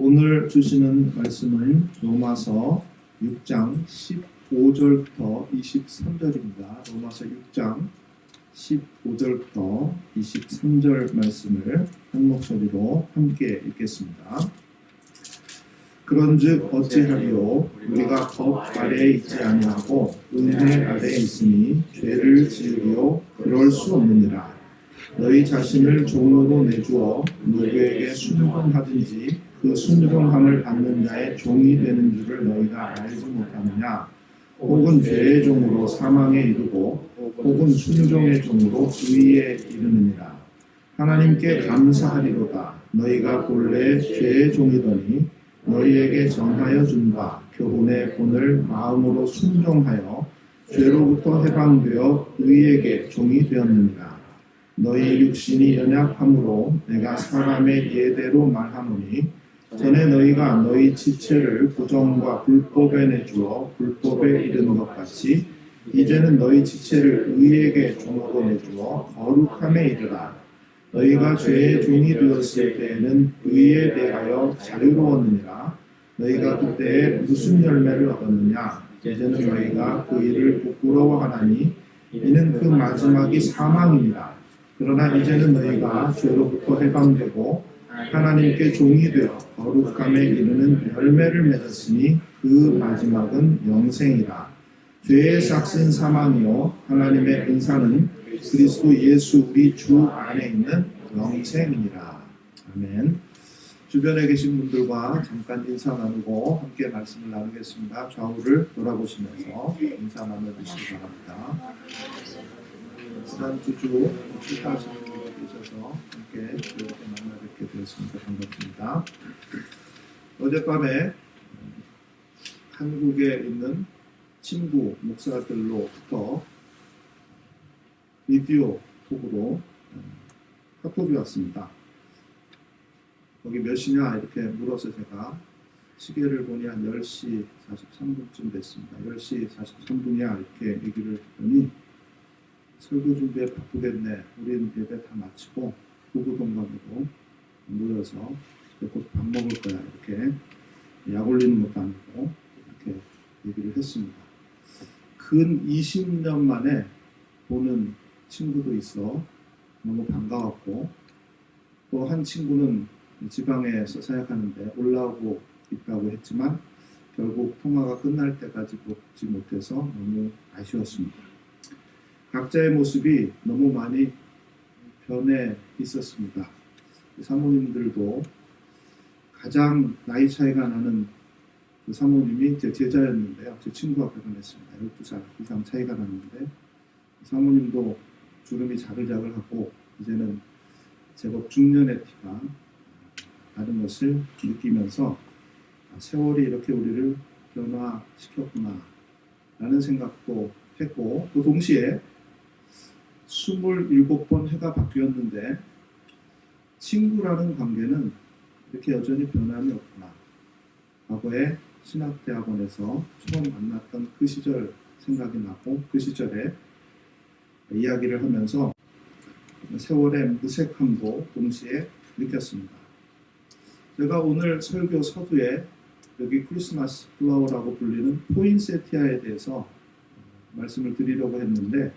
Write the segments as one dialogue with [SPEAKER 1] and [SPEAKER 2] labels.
[SPEAKER 1] 오늘 주시는 말씀은 로마서 6장 15절부터 23절입니다. 로마서 6장 15절부터 23절 말씀을 한 목소리로 함께 읽겠습니다. 그런즉 어찌하리요? 우리가 법 아래에 있지 아니하고 은혜 아래에 있으니 죄를 지으리요? 그럴 수 없느니라. 너희 자신을 종으로 내주어 누구에게 순종하든지 그 순종함을 받는 자의 종이 되는 줄을 너희가 알지 못하느냐? 혹은 죄의 종으로 사망에 이르고 혹은 순종의 종으로 의에 이르느니라. 하나님께 감사하리로다. 너희가 본래 죄의 종이더니 너희에게 정하여 준 바 교훈의 본을 마음으로 순종하여 죄로부터 해방되어 의에게 종이 되었느니라. 너희 육신이 연약함으로 내가 사람의 예대로 말하노니 전에 너희가 너희 지체를 부정과 불법에 내주어 불법에 이르는 것 같이 이제는 너희 지체를 의에게 종으로 내주어 거룩함에 이르라. 너희가 죄의 종이 되었을 때에는 의에 대하여 자유로웠느니라. 너희가 그때에 무슨 열매를 얻었느냐? 이제는 너희가 그 일을 부끄러워하나니 이는 그 마지막이 사망이니라. 그러나 이제는 너희가 죄로부터 해방되고 하나님께 종이 되어 거룩함에 이르는 열매를 맺었으니 그 마지막은 영생이라. 죄의 삭은 사망이요 하나님의 은사는 그리스도 예수 우리 주 안에 있는 영생이니라. 아멘. 주변에 계신 분들과 잠깐 인사 나누고 함께 말씀을 나누겠습니다. 좌우를 돌아보시면서 인사 나눠주시기 바랍니다. 지난 주주 출타하시는 분들 계셔서 함께 이렇게 만나 뵙게 되었습니다. 반갑습니다. 어젯밤에 한국에 있는 친구 목사들로부터 비디오 톡으로 카톡이 왔습니다. 거기 몇 시냐 이렇게 물어서 제가 시계를 보니 한 10시 43분쯤 됐습니다. 10시 43분이야 이렇게 얘기를 했더니 설교 준비에 바쁘겠네. 우리는 예배 다 마치고 부부 동반으로 모여서 곧 밥 먹을 거야. 이렇게 약 올리는 것도 아니고 이렇게 얘기를 했습니다. 근 20년 만에 보는 친구도 있어 너무 반가웠고 또 한 친구는 지방에서 사역하는데 올라오고 있다고 했지만 결국 통화가 끝날 때까지 보지 못해서 너무 아쉬웠습니다. 각자의 모습이 너무 많이 변해 있었습니다. 사모님들도 가장 나이 차이가 나는 그 사모님이 제 제자였는데요. 제 친구와 결혼했습니다. 12살 이상 차이가 났는데 사모님도 주름이 자글자글하고 이제는 제법 중년의 티가 나는 것을 느끼면서 세월이 이렇게 우리를 변화시켰구나 라는 생각도 했고 또 동시에 27번 해가 바뀌었는데 친구라는 관계는 이렇게 여전히 변함이 없구나. 과거에 신학대학원에서 처음 만났던 그 시절 생각이 나고 그 시절에 이야기를 하면서 세월의 무색함도 동시에 느꼈습니다. 제가 오늘 설교 서두에 여기 크리스마스 플라워라고 불리는 포인세티아에 대해서 말씀을 드리려고 했는데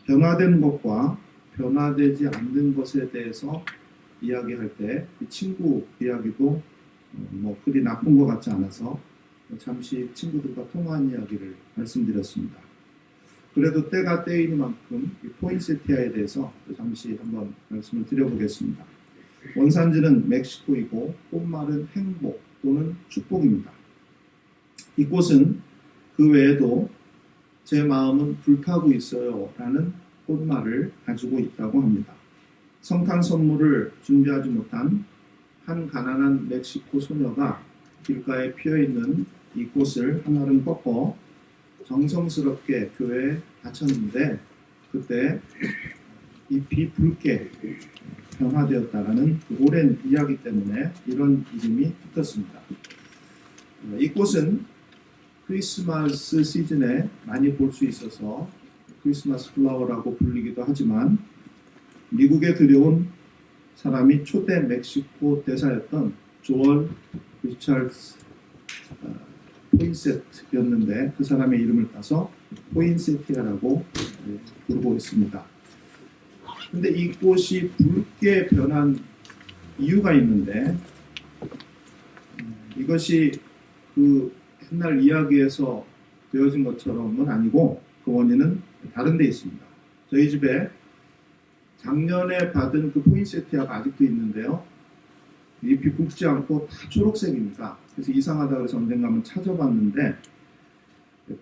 [SPEAKER 1] 변화된 것과 변화되지 않는 것에 대해서 이야기할 때 이 친구 이야기도 그리 나쁜 것 같지 않아서 잠시 친구들과 통화한 이야기를 말씀드렸습니다. 그래도 때가 때이니만큼 이 포인세티아에 대해서 잠시 한번 말씀을 드려보겠습니다. 원산지는 멕시코이고 꽃말은 행복 또는 축복입니다. 이곳은 그 외에도 제 마음은 불타고 있어요 라는 꽃말을 가지고 있다고 합니다. 성탄 선물을 준비하지 못한 한 가난한 멕시코 소녀가 길가에 피어있는 이 꽃을 하나를 꺾어 정성스럽게 교회에 바쳤는데 그때 잎이 붉게 변화되었다라는 그 오랜 이야기 때문에 이런 이름이 붙었습니다. 이 꽃은 크리스마스 시즌에 많이 볼 수 있어서 크리스마스 플라워라고 불리기도 하지만 미국에 들여온 사람이 초대 멕시코 대사였던 조얼 리처드 포인세트였는데 그 사람의 이름을 따서 포인세티아라고 부르고 있습니다. 근데 이곳이 붉게 변한 이유가 있는데 이것이 그 옛날 이야기에서 되어진 것처럼은 아니고 그 원인은 다른 데 있습니다. 저희 집에 작년에 받은 그 포인세티아가 아직도 있는데요. 잎이 굵지 않고 다 초록색입니다. 그래서 이상하다고 해서 언젠가 한번 찾아봤는데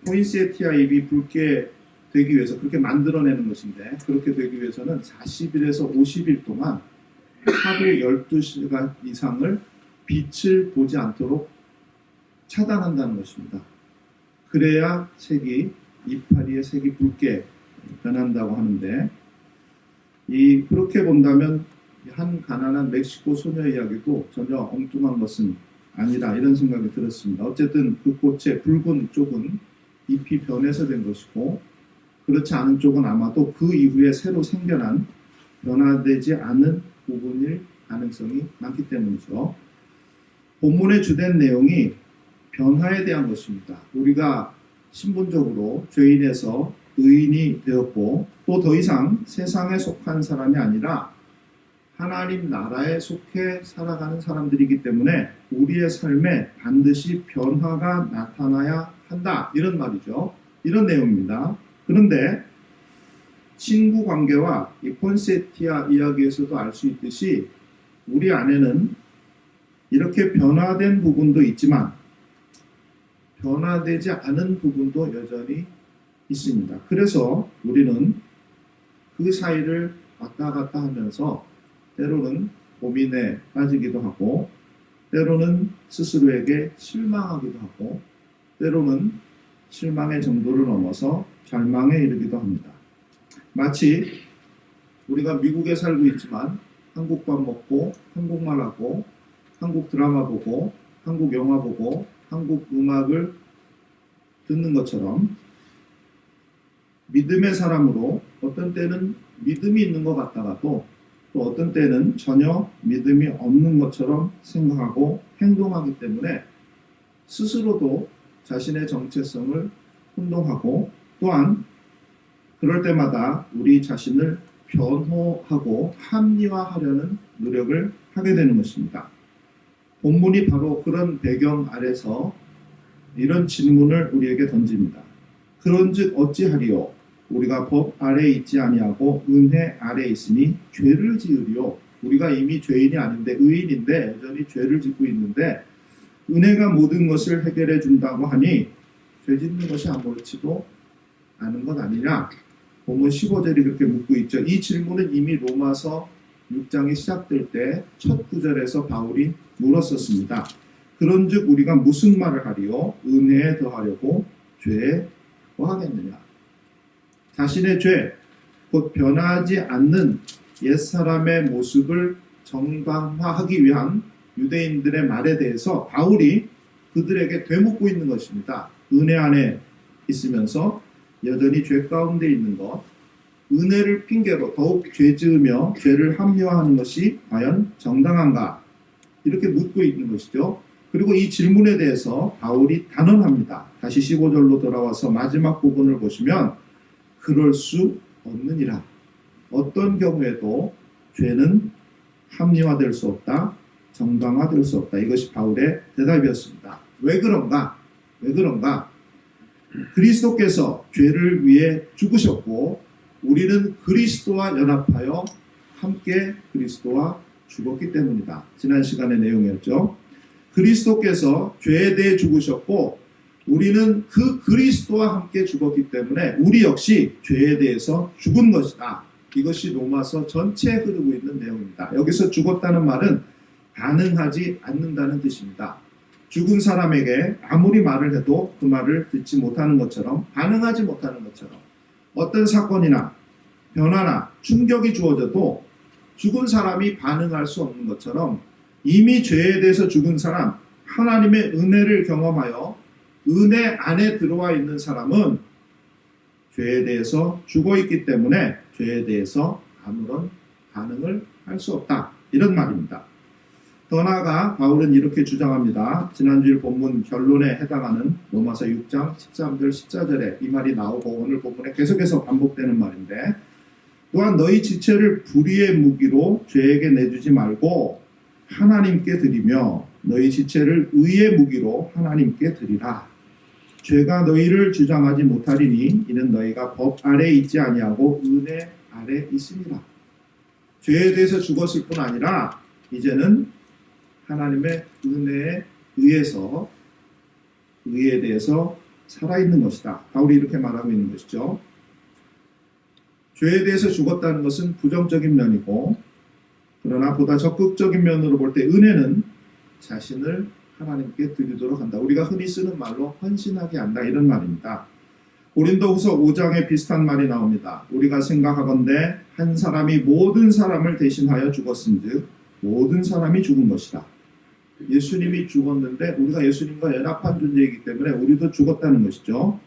[SPEAKER 1] 포인세티아 잎이 붉게 되기 위해서 그렇게 만들어내는 것인데 그렇게 되기 위해서는 40일에서 50일 동안 하루 12시간 이상을 빛을 보지 않도록 차단한다는 것입니다. 그래야 색이 이파리의 색이 붉게 변한다고 하는데 그렇게 본다면 한 가난한 멕시코 소녀 이야기도 전혀 엉뚱한 것은 아니다 이런 생각이 들었습니다. 어쨌든 그 꽃의 붉은 쪽은 잎이 변해서 된 것이고 그렇지 않은 쪽은 아마도 그 이후에 새로 생겨난 변화되지 않은 부분일 가능성이 많기 때문이죠. 본문의 주된 내용이 변화에 대한 것입니다. 우리가 신분적으로 죄인에서 의인이 되었고 또 더 이상 세상에 속한 사람이 아니라 하나님 나라에 속해 살아가는 사람들이기 때문에 우리의 삶에 반드시 변화가 나타나야 한다. 이런 말이죠. 이런 내용입니다. 그런데 친구 관계와 이 폰세티아 이야기에서도 알 수 있듯이 우리 안에는 이렇게 변화된 부분도 있지만 변화되지 않은 부분도 여전히 있습니다. 그래서 우리는 그 사이를 왔다 갔다 하면서 때로는 고민에 빠지기도 하고 때로는 스스로에게 실망하기도 하고 때로는 실망의 정도를 넘어서 절망에 이르기도 합니다. 마치 우리가 미국에 살고 있지만 한국 밥 먹고 한국말 하고 한국 드라마 보고 한국 영화 보고 한국 음악을 듣는 것처럼 믿음의 사람으로 어떤 때는 믿음이 있는 것 같다가도 또 어떤 때는 전혀 믿음이 없는 것처럼 생각하고 행동하기 때문에 스스로도 자신의 정체성을 혼동하고 또한 그럴 때마다 우리 자신을 변호하고 합리화하려는 노력을 하게 되는 것입니다. 본문이 바로 그런 배경 아래서 이런 질문을 우리에게 던집니다. 그런즉 어찌하리요? 우리가 법 아래에 있지 아니하고 은혜 아래에 있으니 죄를 지으리요. 우리가 이미 죄인이 아닌데 의인인데 여전히 죄를 짓고 있는데 은혜가 모든 것을 해결해 준다고 하니 죄 짓는 것이 아무렇지도 않은 것 아니냐? 본문 15절이 그렇게 묻고 있죠. 이 질문은 이미 로마서 6장이 시작될 때 첫 구절에서 바울이 물었었습니다. 그런즉 우리가 무슨 말을 하리요? 은혜에 더하려고 죄에 더하겠느냐? 자신의 죄, 곧 변하지 않는 옛사람의 모습을 정당화하기 위한 유대인들의 말에 대해서 바울이 그들에게 되묻고 있는 것입니다. 은혜 안에 있으면서 여전히 죄 가운데 있는 것, 은혜를 핑계로 더욱 죄 지으며 죄를 합리화하는 것이 과연 정당한가? 이렇게 묻고 있는 것이죠. 그리고 이 질문에 대해서 바울이 단언합니다. 다시 15절로 돌아와서 마지막 부분을 보시면 그럴 수 없느니라. 어떤 경우에도 죄는 합리화될 수 없다. 정당화될 수 없다. 이것이 바울의 대답이었습니다. 왜 그런가? 왜 그런가? 그리스도께서 죄를 위해 죽으셨고 우리는 그리스도와 연합하여 함께 그리스도와 죽었기 때문이다. 지난 시간의 내용이었죠. 그리스도께서 죄에 대해 죽으셨고 우리는 그 그리스도와 함께 죽었기 때문에 우리 역시 죄에 대해서 죽은 것이다. 이것이 로마서 전체에 흐르고 있는 내용입니다. 여기서 죽었다는 말은 반응하지 않는다는 뜻입니다. 죽은 사람에게 아무리 말을 해도 그 말을 듣지 못하는 것처럼 반응하지 못하는 것처럼 어떤 사건이나 변화나 충격이 주어져도 죽은 사람이 반응할 수 없는 것처럼 이미 죄에 대해서 죽은 사람, 하나님의 은혜를 경험하여 은혜 안에 들어와 있는 사람은 죄에 대해서 죽어 있기 때문에 죄에 대해서 아무런 반응을 할 수 없다. 이런 말입니다. 더 나아가 바울은 이렇게 주장합니다. 지난주일 본문 결론에 해당하는 로마서 6장 13절 14절에 이 말이 나오고 오늘 본문에 계속해서 반복되는 말인데, 또한 너희 지체를 불의의 무기로 죄에게 내주지 말고 하나님께 드리며 너희 지체를 의의 무기로 하나님께 드리라. 죄가 너희를 주장하지 못하리니 이는 너희가 법 아래 있지 아니하고 은혜 아래 있습니다. 죄에 대해서 죽었을 뿐 아니라 이제는 하나님의 은혜에 의해서 의에 대해서 살아있는 것이다. 바울이 이렇게 말하고 있는 것이죠. 죄에 대해서 죽었다는 것은 부정적인 면이고, 그러나 보다 적극적인 면으로 볼 때 은혜는 자신을 하나님께 드리도록 한다. 우리가 흔히 쓰는 말로 헌신하게 한다, 이런 말입니다. 고린도후서 5장에 비슷한 말이 나옵니다. 우리가 생각하건대 한 사람이 모든 사람을 대신하여 죽었은즉 모든 사람이 죽은 것이다. 예수님이 죽었는데 우리가 예수님과 연합한 존재이기 때문에 우리도 죽었다는 것이죠.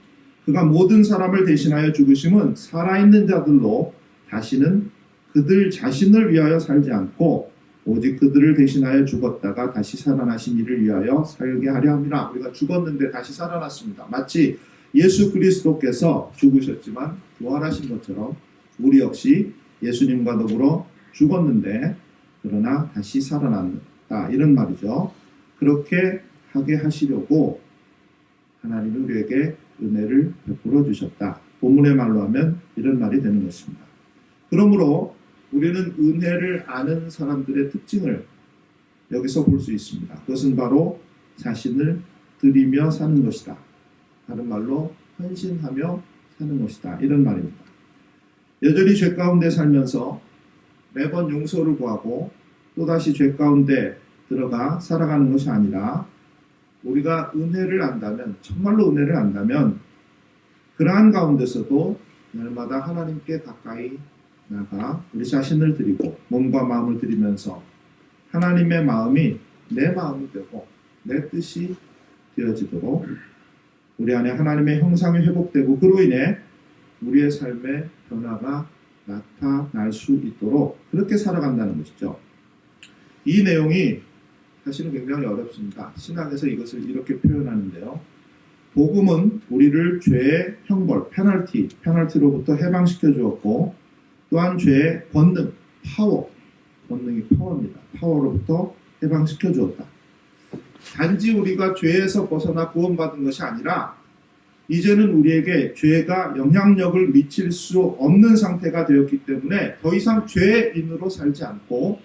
[SPEAKER 1] 그가 모든 사람을 대신하여 죽으심은 살아있는 자들로 다시는 그들 자신을 위하여 살지 않고 오직 그들을 대신하여 죽었다가 다시 살아나신 이를 위하여 살게 하려 함이라. 우리가 죽었는데 다시 살아났습니다. 마치 예수 그리스도께서 죽으셨지만 부활하신 것처럼 우리 역시 예수님과 더불어 죽었는데 그러나 다시 살아났다, 이런 말이죠. 그렇게 하게 하시려고 하나님이 우리에게 은혜를 베풀어 주셨다. 본문의 말로 하면 이런 말이 되는 것입니다. 그러므로 우리는 은혜를 아는 사람들의 특징을 여기서 볼 수 있습니다. 그것은 바로 자신을 드리며 사는 것이다. 다른 말로 헌신하며 사는 것이다, 이런 말입니다. 여전히 죄 가운데 살면서 매번 용서를 구하고 또다시 죄 가운데 들어가 살아가는 것이 아니라, 우리가 은혜를 안다면, 정말로 은혜를 안다면 그러한 가운데서도 날마다 하나님께 가까이 나가 우리 자신을 드리고 몸과 마음을 드리면서 하나님의 마음이 내 마음이 되고 내 뜻이 되어지도록 우리 안에 하나님의 형상이 회복되고 그로 인해 우리의 삶의 변화가 나타날 수 있도록 그렇게 살아간다는 것이죠. 이 내용이 사실은 굉장히 어렵습니다. 신학에서 이것을 이렇게 표현하는데요. 복음은 우리를 죄의 형벌, 페널티로부터 해방시켜 주었고, 또한 죄의 권능, 권능이 파워입니다. 파워로부터 해방시켜 주었다. 단지 우리가 죄에서 벗어나 구원받은 것이 아니라 이제는 우리에게 죄가 영향력을 미칠 수 없는 상태가 되었기 때문에 더 이상 죄인으로 살지 않고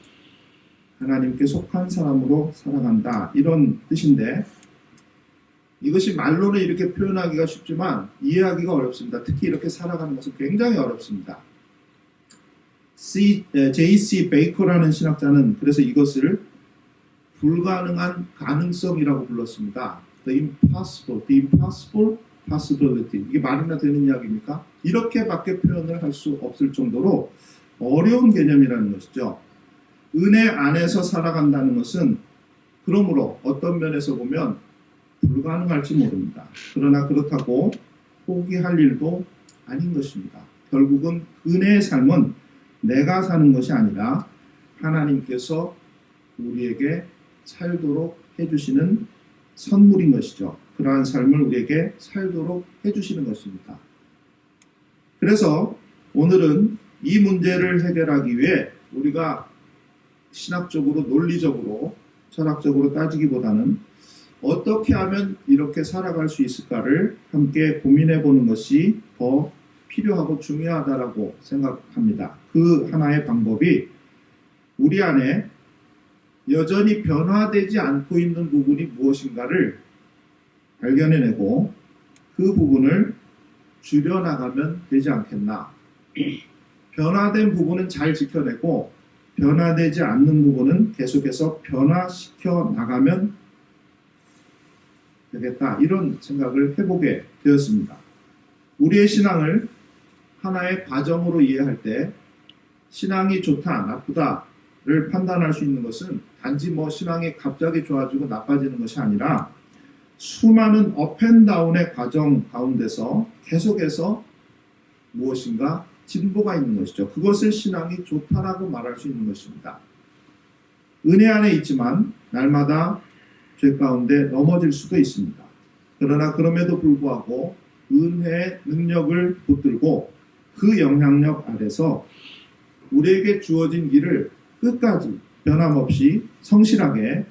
[SPEAKER 1] 하나님께 속한 사람으로 살아간다, 이런 뜻인데, 이것이 말로는 이렇게 표현하기가 쉽지만 이해하기가 어렵습니다. 특히 이렇게 살아가는 것은 굉장히 어렵습니다. J.C. 베이커라는 신학자는 그래서 이것을 불가능한 가능성이라고 불렀습니다. The impossible possibility. 이게 말이나 되는 이야기입니까? 이렇게밖에 표현을 할 수 없을 정도로 어려운 개념이라는 것이죠. 은혜 안에서 살아간다는 것은 그러므로 어떤 면에서 보면 불가능할지 모릅니다. 그러나 그렇다고 포기할 일도 아닌 것입니다. 결국은 은혜의 삶은 내가 사는 것이 아니라 하나님께서 우리에게 살도록 해주시는 선물인 것이죠. 그러한 삶을 우리에게 살도록 해주시는 것입니다. 그래서 오늘은 이 문제를 해결하기 위해 우리가 신학적으로, 논리적으로, 철학적으로 따지기보다는 어떻게 하면 이렇게 살아갈 수 있을까를 함께 고민해 보는 것이 더 필요하고 중요하다라고 생각합니다. 그 하나의 방법이 우리 안에 여전히 변화되지 않고 있는 부분이 무엇인가를 발견해내고 그 부분을 줄여나가면 되지 않겠나. 변화된 부분은 잘 지켜내고 변화되지 않는 부분은 계속해서 변화시켜 나가면 되겠다, 이런 생각을 해보게 되었습니다. 우리의 신앙을 하나의 과정으로 이해할 때 신앙이 좋다, 나쁘다를 판단할 수 있는 것은 단지 신앙이 갑자기 좋아지고 나빠지는 것이 아니라 수많은 업앤다운의 과정 가운데서 계속해서 무엇인가 진보가 있는 것이죠. 그것을 신앙이 좋다라고 말할 수 있는 것입니다. 은혜 안에 있지만 날마다 죄 가운데 넘어질 수도 있습니다. 그러나 그럼에도 불구하고 은혜의 능력을 붙들고 그 영향력 아래서 우리에게 주어진 길을 끝까지 변함없이 성실하게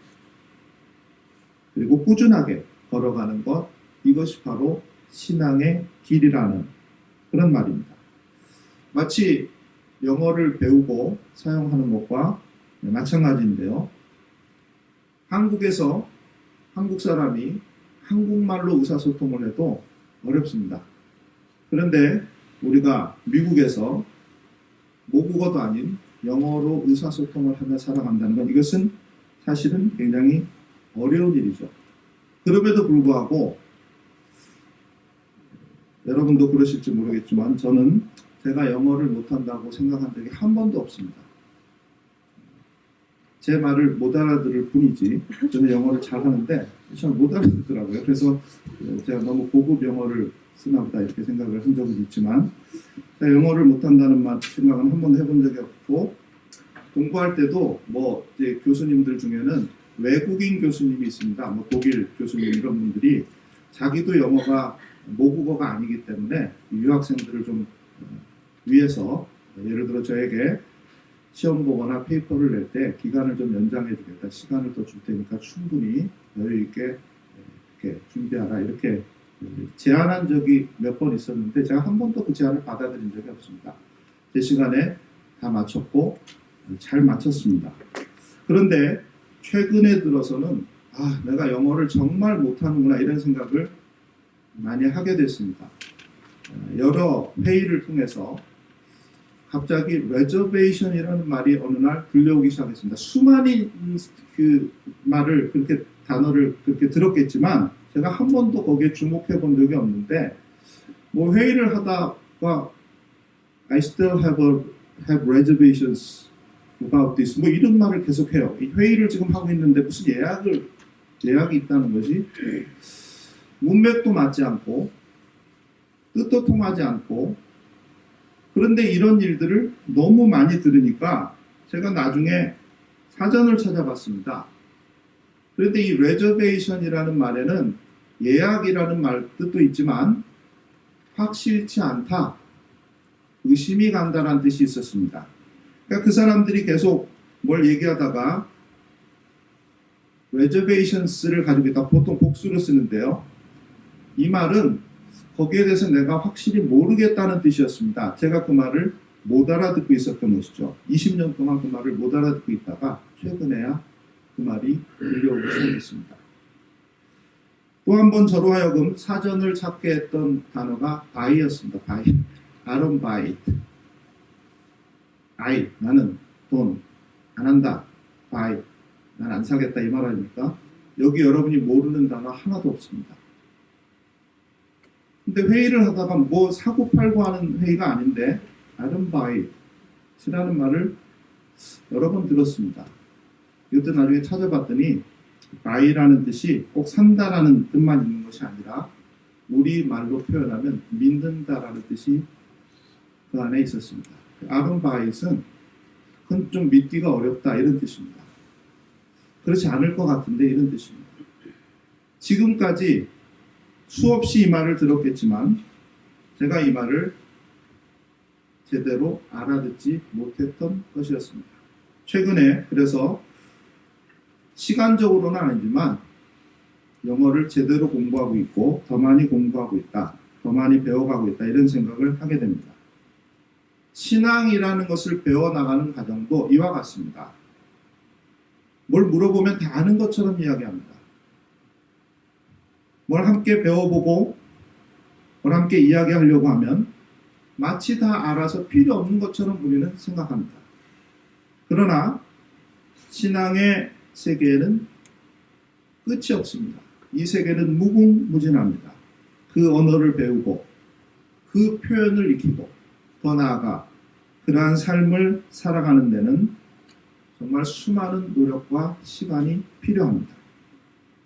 [SPEAKER 1] 그리고 꾸준하게 걸어가는 것, 이것이 바로 신앙의 길이라는 그런 말입니다. 마치 영어를 배우고 사용하는 것과 마찬가지인데요. 한국에서 한국 사람이 한국말로 의사소통을 해도 어렵습니다. 그런데 우리가 미국에서 모국어도 아닌 영어로 의사소통을 하며 살아간다는 건 이것은 사실은 굉장히 어려운 일이죠. 그럼에도 불구하고 여러분도 그러실지 모르겠지만 저는 제가 영어를 못한다고 생각한 적이 한 번도 없습니다. 제 말을 못 알아들을 뿐이지 저는 영어를 잘하는데 잘 못 알아듣더라고요. 그래서 제가 너무 고급 영어를 쓰나 보다 이렇게 생각을 한 적은 있지만 제가 영어를 못한다는 생각은 한 번도 해본 적이 없고 공부할 때도 뭐 이제 교수님들 중에는 외국인 교수님이 있습니다. 뭐 독일 교수님 이런 분들이 자기도 영어가 모국어가 아니기 때문에 유학생들을 좀 위해서 예를 들어 저에게 시험 보거나 페이퍼를 낼 때 기간을 좀 연장해 주겠다. 시간을 더 줄 테니까 충분히 여유 있게 이렇게 준비하라. 이렇게 제안한 적이 몇 번 있었는데 제가 한 번도 그 제안을 받아들인 적이 없습니다. 제 시간에 다 마쳤고 잘 마쳤습니다. 그런데 최근에 들어서는 내가 영어를 정말 못하는구나 이런 생각을 많이 하게 됐습니다. 여러 회의를 통해서 갑자기 reservation이라는 말이 어느 날 들려오기 시작했습니다. 수많은 그 말을 그렇게 단어를 그렇게 들었겠지만 제가 한 번도 거기에 주목해 본 적이 없는데 뭐 회의를 하다가 I still have reservations about this 뭐 이런 말을 계속해요. 이 회의를 지금 하고 있는데 무슨 예약이 있다는 것이 문맥도 맞지 않고 뜻도 통하지 않고 그런데 이런 일들을 너무 많이 들으니까 제가 나중에 사전을 찾아봤습니다. 그런데 이 reservation이라는 말에는 예약이라는 말 뜻도 있지만 확실치 않다, 의심이 간다라는 뜻이 있었습니다. 그러니까 그 사람들이 계속 뭘 얘기하다가 reservations를 가지고 있다. 보통 복수로 쓰는데요. 이 말은 거기에 대해서 내가 확실히 모르겠다는 뜻이었습니다. 제가 그 말을 못 알아듣고 있었던 것이죠. 20년 동안 그 말을 못 알아듣고 있다가 최근에야 그 말이 들려오기 시작했습니다. 또 한 번 저로 하여금 사전을 찾게 했던 단어가 buy였습니다. buy. I don't buy it. I, 나는 돈, 안 한다. buy, 난 안 사겠다 이 말 아닙니까? 여기 여러분이 모르는 단어 하나도 없습니다. 근데 회의를 하다가 뭐 사고 팔고 하는 회의가 아닌데 I don't buy it이라는 말을 여러 번 들었습니다. 이것도 나중에 찾아봤더니 buy라는 뜻이 꼭 산다라는 뜻만 있는 것이 아니라 우리 말로 표현하면 믿는다라는 뜻이 그 안에 있었습니다. I don't buy it은 그건 좀 믿기가 어렵다 이런 뜻입니다. 그렇지 않을 것 같은데 이런 뜻입니다. 지금까지 수없이 이 말을 들었겠지만 제가 이 말을 제대로 알아듣지 못했던 것이었습니다. 최근에 그래서 시간적으로는 아니지만 영어를 제대로 공부하고 있고 더 많이 공부하고 있다, 더 많이 배워가고 있다 이런 생각을 하게 됩니다. 신앙이라는 것을 배워나가는 과정도 이와 같습니다. 뭘 물어보면 다 아는 것처럼 이야기합니다. 뭘 함께 배워보고 뭘 함께 이야기하려고 하면 마치 다 알아서 필요 없는 것처럼 우리는 생각합니다. 그러나 신앙의 세계에는 끝이 없습니다. 이 세계는 무궁무진합니다. 그 언어를 배우고 그 표현을 익히고 더 나아가 그러한 삶을 살아가는 데는 정말 수많은 노력과 시간이 필요합니다.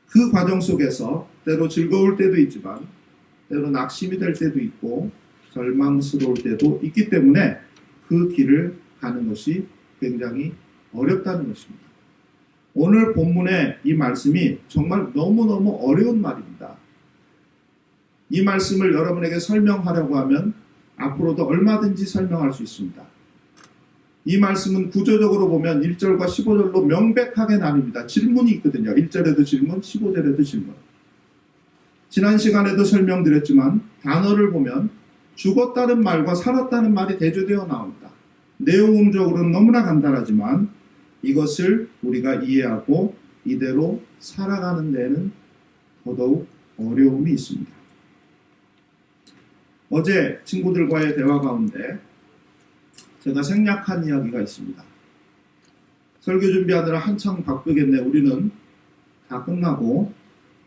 [SPEAKER 1] 그 과정 속에서 때로 즐거울 때도 있지만 때로 낙심이 될 때도 있고 절망스러울 때도 있기 때문에 그 길을 가는 것이 굉장히 어렵다는 것입니다. 오늘 본문의 이 말씀이 정말 너무너무 어려운 말입니다. 이 말씀을 여러분에게 설명하려고 하면 앞으로도 얼마든지 설명할 수 있습니다. 이 말씀은 구조적으로 보면 1절과 15절로 명백하게 나뉩니다. 질문이 있거든요. 1절에도 질문, 15절에도 질문. 지난 시간에도 설명드렸지만 단어를 보면 죽었다는 말과 살았다는 말이 대조되어 나옵니다. 내용적으로는 너무나 간단하지만 이것을 우리가 이해하고 이대로 살아가는 데에는 더더욱 어려움이 있습니다. 어제 친구들과의 대화 가운데 제가 생략한 이야기가 있습니다. 설교 준비하느라 한창 바쁘겠네. 우리는 다 끝나고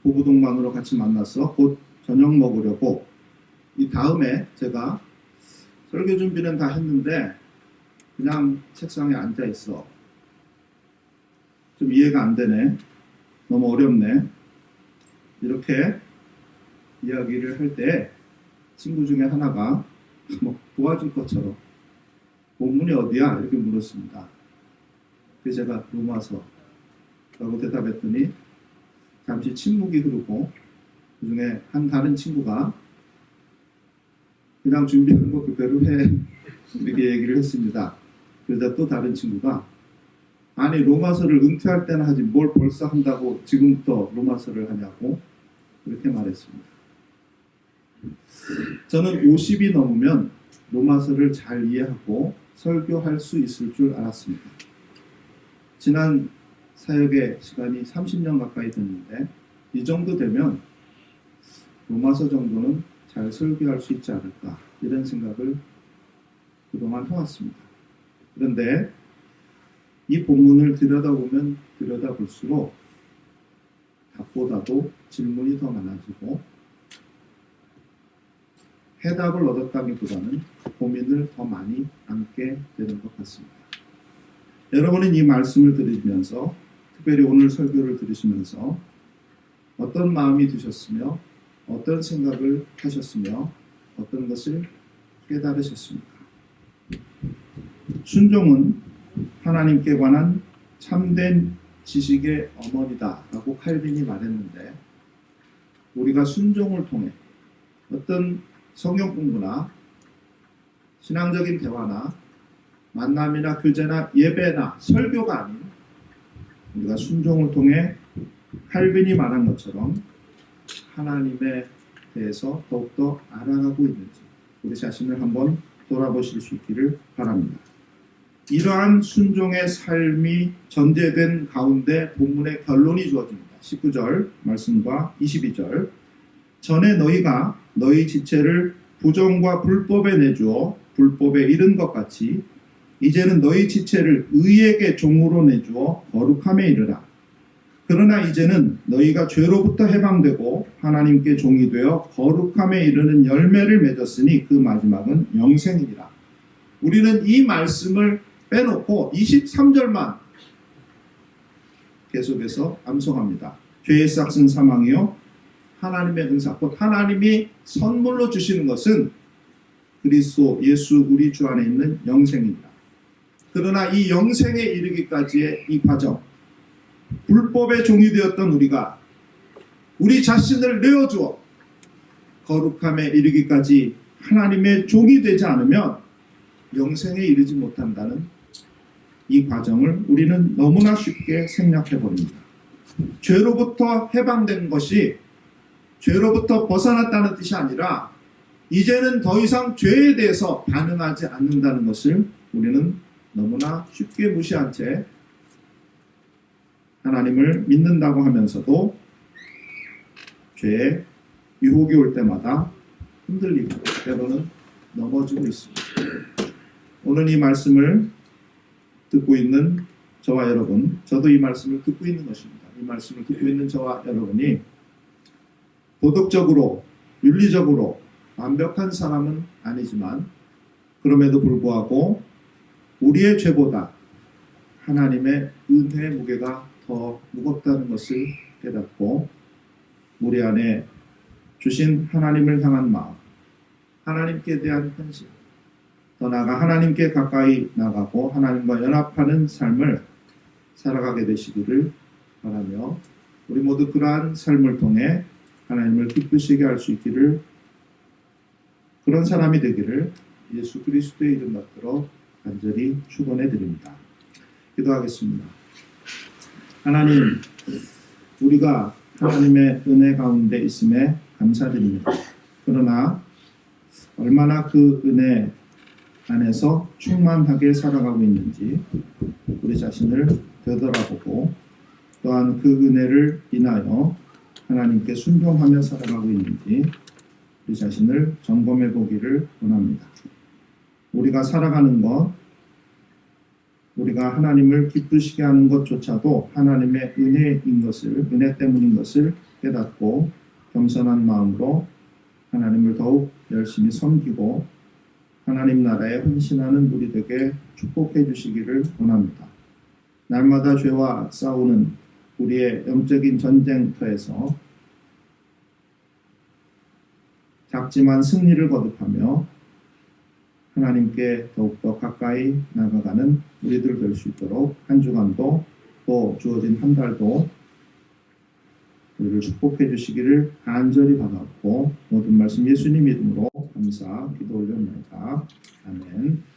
[SPEAKER 1] 부부동반으로 같이 만나서 곧 저녁 먹으려고 이 다음에 제가 설교 준비는 다 했는데 그냥 책상에 앉아 있어. 좀 이해가 안 되네. 너무 어렵네. 이렇게 이야기를 할 때 친구 중에 하나가 뭐 도와줄 것처럼 본문이 어디야? 이렇게 물었습니다. 그래서 제가 로마서라고 대답했더니 잠시 침묵이 흐르고 그 중에 한 다른 친구가 그냥 준비한 거 그대로 해 이렇게 얘기를 했습니다. 그러자 또 다른 친구가 아니 로마서를 은퇴할 때는 하지 뭘 벌써 한다고 지금부터 로마서를 하냐고 그렇게 말했습니다. 저는 50이 넘으면 로마서를 잘 이해하고 설교할 수 있을 줄 알았습니다. 지난 사역의 시간이 30년 가까이 됐는데 이 정도 되면 로마서 정도는 잘 설교할 수 있지 않을까 이런 생각을 그동안 해왔습니다. 그런데 이 본문을 들여다보면 들여다볼수록 답보다도 질문이 더 많아지고 해답을 얻었다기보다는 고민을 더 많이 안게 되는 것 같습니다. 여러분은 이 말씀을 들으시면서 특별히 오늘 설교를 들으시면서 어떤 마음이 드셨으며 어떤 생각을 하셨으며 어떤 것을 깨달으셨습니까? 순종은 하나님께 관한 참된 지식의 어머니다 라고 칼빈이 말했는데 우리가 순종을 통해 어떤 성경 공부나 신앙적인 대화나 만남이나 교제나 예배나 설교가 아닌 우리가 순종을 통해 칼빈이 말한 것처럼 하나님에 대해서 더욱더 알아가고 있는지 우리 자신을 한번 돌아보실 수 있기를 바랍니다. 이러한 순종의 삶이 전제된 가운데 본문의 결론이 주어집니다. 19절 말씀과 22절 전에 너희가 너희 지체를 부정과 불법에 내주어 불법에 이른 것 같이 이제는 너희 지체를 의에게 종으로 내주어 거룩함에 이르라. 그러나 이제는 너희가 죄로부터 해방되고 하나님께 종이 되어 거룩함에 이르는 열매를 맺었으니 그 마지막은 영생이니라. 우리는 이 말씀을 빼놓고 23절만 계속해서 암송합니다. 죄의 싹은 사망이요 하나님의 은사 곧 하나님이 선물로 주시는 것은 그리스도 예수 우리 주 안에 있는 영생입니다. 그러나 이 영생에 이르기까지의 이 과정 불법의 종이 되었던 우리가 우리 자신을 내어주어 거룩함에 이르기까지 하나님의 종이 되지 않으면 영생에 이르지 못한다는 이 과정을 우리는 너무나 쉽게 생략해버립니다. 죄로부터 해방된 것이 죄로부터 벗어났다는 뜻이 아니라 이제는 더 이상 죄에 대해서 반응하지 않는다는 것을 우리는 너무나 쉽게 무시한 채 하나님을 믿는다고 하면서도 죄에 유혹이 올 때마다 흔들리고 때로는 넘어지고 있습니다. 오늘 이 말씀을 듣고 있는 저와 여러분, 저도 이 말씀을 듣고 있는 것입니다. 이 말씀을 듣고 있는 저와 여러분이 도덕적으로, 윤리적으로 완벽한 사람은 아니지만 그럼에도 불구하고 우리의 죄보다 하나님의 은혜의 무게가 더 무겁다는 것을 깨닫고 우리 안에 주신 하나님을 향한 마음, 하나님께 대한 헌신, 더 나아가 하나님께 가까이 나가고 하나님과 연합하는 삶을 살아가게 되시기를 바라며 우리 모두 그러한 삶을 통해 하나님을 기쁘시게 할 수 있기를, 그런 사람이 되기를 예수 그리스도의 이름 받들어 간절히 축원해 드립니다. 기도하겠습니다. 하나님, 우리가 하나님의 은혜 가운데 있음에 감사드립니다. 그러나 얼마나 그 은혜 안에서 충만하게 살아가고 있는지 우리 자신을 되돌아보고, 또한 그 은혜를 인하여 하나님께 순종하며 살아가고 있는지 우리 자신을 점검해 보기를 원합니다. 우리가 살아가는 것, 우리가 하나님을 기쁘시게 하는 것조차도 하나님의 은혜인 것을, 은혜 때문인 것을 깨닫고 겸손한 마음으로 하나님을 더욱 열심히 섬기고 하나님 나라에 헌신하는 우리 되게 축복해 주시기를 원합니다. 날마다 죄와 싸우는 우리의 영적인 전쟁터에서 작지만 승리를 거듭하며 하나님께 더욱더 가까이 나아가는 우리들 될 수 있도록 한 주간도 또 주어진 한 달도 우리를 축복해 주시기를 간절히 바라고 모든 말씀 예수님 이름으로 감사 기도 올려옵니다. 아멘.